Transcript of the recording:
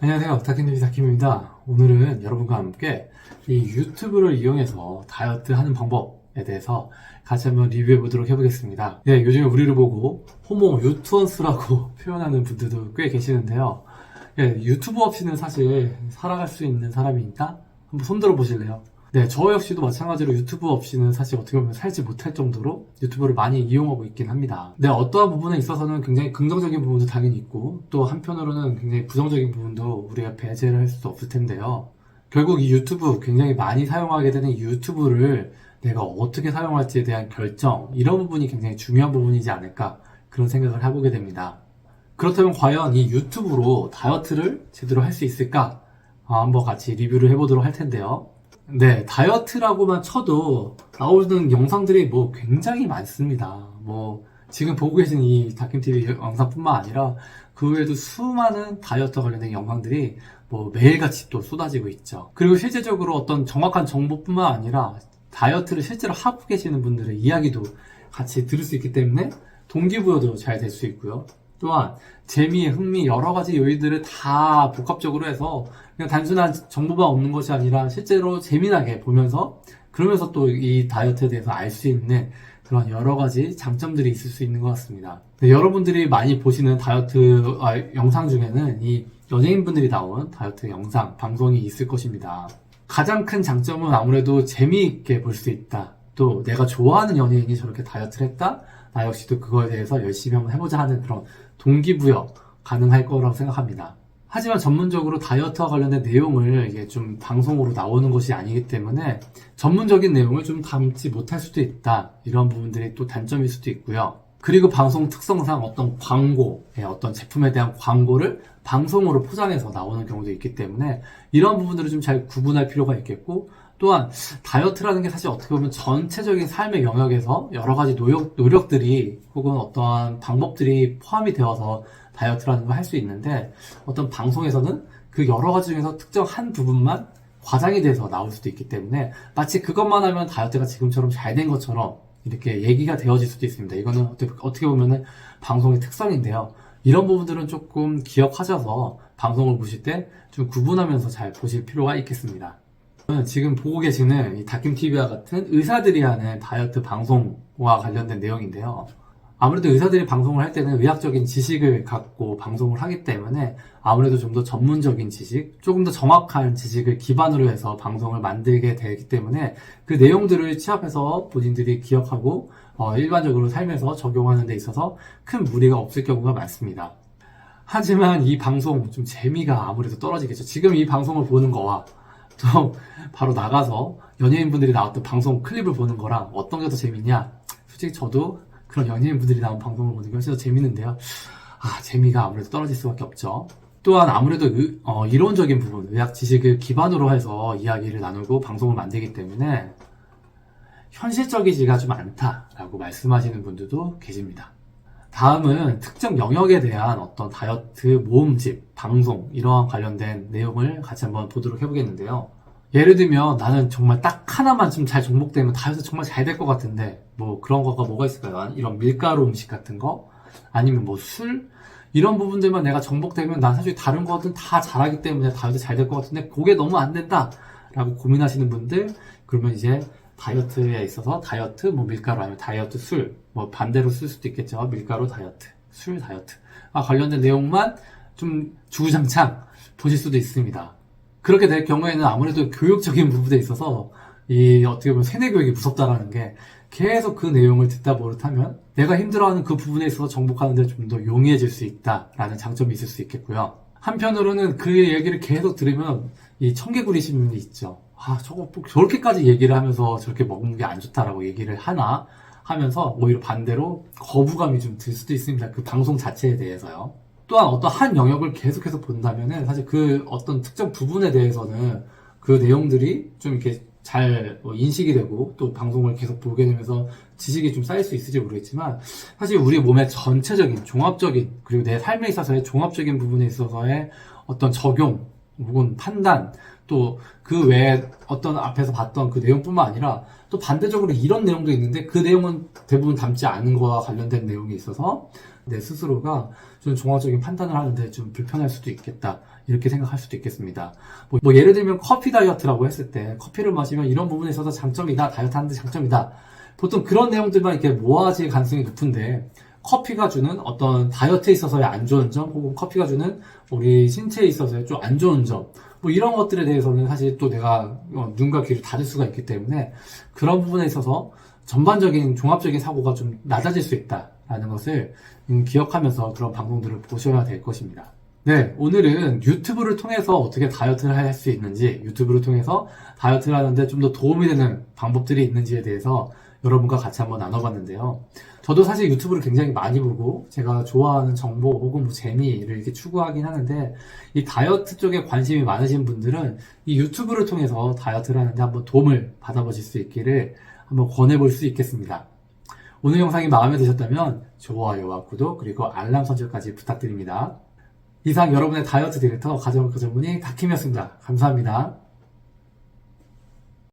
안녕하세요. 다킴TV 다킴입니다. 오늘은 여러분과 함께 이 유튜브를 이용해서 다이어트 하는 방법에 대해서 같이 한번 리뷰해 보도록 해보겠습니다. 네, 요즘에 우리를 보고 호모 유튜언스라고 표현하는 분들도 꽤 계시는데요. 예, 유튜브 없이는 사실 살아갈 수 있는 사람이 있나? 한번 손들어 보실래요? 네, 저 역시도 마찬가지로 유튜브 없이는 사실 어떻게 보면 살지 못할 정도로 유튜브를 많이 이용하고 있긴 합니다. 네, 어떠한 부분에 있어서는 굉장히 긍정적인 부분도 당연히 있고, 또 한편으로는 굉장히 부정적인 부분도 우리가 배제를 할 수 없을 텐데요. 결국 이 유튜브, 굉장히 많이 사용하게 되는 이 유튜브를 내가 어떻게 사용할지에 대한 결정, 이런 부분이 굉장히 중요한 부분이지 않을까, 그런 생각을 해보게 됩니다. 그렇다면 과연 이 유튜브로 다이어트를 제대로 할 수 있을까? 한번 같이 리뷰를 해보도록 할 텐데요. 네, 다이어트라고만 쳐도 나오는 영상들이 뭐 굉장히 많습니다. 뭐 지금 보고 계신 이 다킴TV 영상뿐만 아니라 그 외에도 수많은 다이어트 관련된 영상들이 뭐 매일같이 또 쏟아지고 있죠. 그리고 실제적으로 어떤 정확한 정보뿐만 아니라 다이어트를 실제로 하고 계시는 분들의 이야기도 같이 들을 수 있기 때문에 동기부여도 잘 될 수 있고요. 또한 재미, 흥미, 여러 가지 요인들을 다 복합적으로 해서 그냥 단순한 정보만 얻는 것이 아니라 실제로 재미나게 보면서 그러면서 또 이 다이어트에 대해서 알 수 있는 그런 여러 가지 장점들이 있을 수 있는 것 같습니다. 네, 여러분들이 많이 보시는 다이어트 영상 중에는 이 연예인분들이 나온 다이어트 영상, 방송이 있을 것입니다. 가장 큰 장점은 아무래도 재미있게 볼 수 있다. 또 내가 좋아하는 연예인이 저렇게 다이어트를 했다? 나 역시도 그거에 대해서 열심히 한번 해보자 하는 그런 동기부여 가능할 거라고 생각합니다. 하지만 전문적으로 다이어트와 관련된 내용을 이게 좀 방송으로 나오는 것이 아니기 때문에 전문적인 내용을 좀 담지 못할 수도 있다. 이런 부분들이 또 단점일 수도 있고요. 그리고 방송 특성상 어떤 광고, 어떤 제품에 대한 광고를 방송으로 포장해서 나오는 경우도 있기 때문에 이런 부분들을 좀 잘 구분할 필요가 있겠고, 또한 다이어트라는 게 사실 어떻게 보면 전체적인 삶의 영역에서 여러 가지 노력들이 혹은 어떠한 방법들이 포함이 되어서 다이어트라는 걸 할 수 있는데, 어떤 방송에서는 그 여러 가지 중에서 특정 한 부분만 과장이 돼서 나올 수도 있기 때문에 마치 그것만 하면 다이어트가 지금처럼 잘 된 것처럼 이렇게 얘기가 되어질 수도 있습니다. 이거는 어떻게 보면은 방송의 특성인데요. 이런 부분들은 조금 기억하셔서 방송을 보실 때 좀 구분하면서 잘 보실 필요가 있겠습니다. 지금 보고 계시는 이 다킴TV와 같은 의사들이 하는 다이어트 방송과 관련된 내용인데요. 아무래도 의사들이 방송을 할 때는 의학적인 지식을 갖고 방송을 하기 때문에 아무래도 좀 더 전문적인 지식, 조금 더 정확한 지식을 기반으로 해서 방송을 만들게 되기 때문에 그 내용들을 취합해서 본인들이 기억하고 일반적으로 삶에서 적용하는 데 있어서 큰 무리가 없을 경우가 많습니다. 하지만 이 방송 좀 재미가 아무래도 떨어지겠죠. 지금 이 방송을 보는 거와 또 바로 나가서 연예인분들이 나왔던 방송 클립을 보는 거랑 어떤 게 더 재밌냐? 솔직히 저도 그런 연예인분들이 나온 방송을 보는 게 훨씬 더 재밌는데요. 재미가 아무래도 떨어질 수밖에 없죠. 또한 아무래도 이론적인 부분, 의학 지식을 기반으로 해서 이야기를 나누고 방송을 만들기 때문에 현실적이지가 좀 않다라고 말씀하시는 분들도 계십니다. 다음은 특정 영역에 대한 어떤 다이어트 모음집, 방송 이러한 관련된 내용을 같이 한번 보도록 해보겠는데요. 예를 들면 나는 정말 딱 하나만 좀 잘 접목되면 다이어트 정말 잘 될 것 같은데 뭐 그런 거가 뭐가 있을까요? 이런 밀가루 음식 같은 거 아니면 뭐 술 이런 부분들만 내가 정복되면 난 사실 다른 거든 다 잘하기 때문에 다이어트 잘 될 것 같은데 그게 너무 안 된다 라고 고민하시는 분들, 그러면 이제 다이어트에 있어서 다이어트, 뭐 밀가루 아니면 다이어트 술, 뭐 반대로 쓸 수도 있겠죠. 밀가루 다이어트, 술 다이어트 관련된 내용만 좀 주구장창 보실 수도 있습니다. 그렇게 될 경우에는 아무래도 교육적인 부분에 있어서 이 어떻게 보면 세뇌 교육이 무섭다라는 게 계속 그 내용을 듣다 버릇하면 내가 힘들어하는 그 부분에 있어서 정복하는 데 좀 더 용이해질 수 있다라는 장점이 있을 수 있겠고요. 한편으로는 그 얘기를 계속 들으면 이 청개구리심이 있죠. 저렇게까지 얘기를 하면서 저렇게 먹는 게 안 좋다라고 얘기를 하나 하면서 오히려 반대로 거부감이 좀 들 수도 있습니다. 그 방송 자체에 대해서요. 또한 어떤 한 영역을 계속해서 본다면은 사실 그 어떤 특정 부분에 대해서는 그 내용들이 좀 이렇게 잘 인식이 되고 또 방송을 계속 보게 되면서 지식이 좀 쌓일 수 있을지 모르겠지만 사실 우리 몸의 전체적인 종합적인 그리고 내 삶에 있어서의 종합적인 부분에 있어서의 어떤 적용 혹은 판단, 또 그 외에 어떤 앞에서 봤던 그 내용뿐만 아니라 또 반대적으로 이런 내용도 있는데 그 내용은 대부분 담지 않은 거와 관련된 내용이 있어서 내 스스로가 좀 종합적인 판단을 하는데 좀 불편할 수도 있겠다. 이렇게 생각할 수도 있겠습니다. 뭐 예를 들면 커피 다이어트라고 했을 때 커피를 마시면 이런 부분에 있어서 장점이다. 다이어트 하는데 장점이다. 보통 그런 내용들만 이렇게 모아질 가능성이 높은데 커피가 주는 어떤 다이어트에 있어서의 안 좋은 점 혹은 커피가 주는 우리 신체에 있어서의 좀 안 좋은 점 뭐 이런 것들에 대해서는 사실 또 내가 눈과 귀를 닫을 수가 있기 때문에 그런 부분에 있어서 전반적인 종합적인 사고가 좀 낮아질 수 있다라는 것을 기억하면서 그런 방송들을 보셔야 될 것입니다. 네, 오늘은 유튜브를 통해서 어떻게 다이어트를 할 수 있는지, 유튜브를 통해서 다이어트를 하는데 좀 더 도움이 되는 방법들이 있는지에 대해서 여러분과 같이 한번 나눠봤는데요. 저도 사실 유튜브를 굉장히 많이 보고 제가 좋아하는 정보 혹은 뭐 재미를 이렇게 추구하긴 하는데 이 다이어트 쪽에 관심이 많으신 분들은 이 유튜브를 통해서 다이어트를 하는데 한번 도움을 받아보실 수 있기를 한번 권해볼 수 있겠습니다. 오늘 영상이 마음에 드셨다면 좋아요와 구독 그리고 알람 설정까지 부탁드립니다. 이상 여러분의 다이어트 디렉터 가정의학과 전문의 다킴이었습니다. 감사합니다.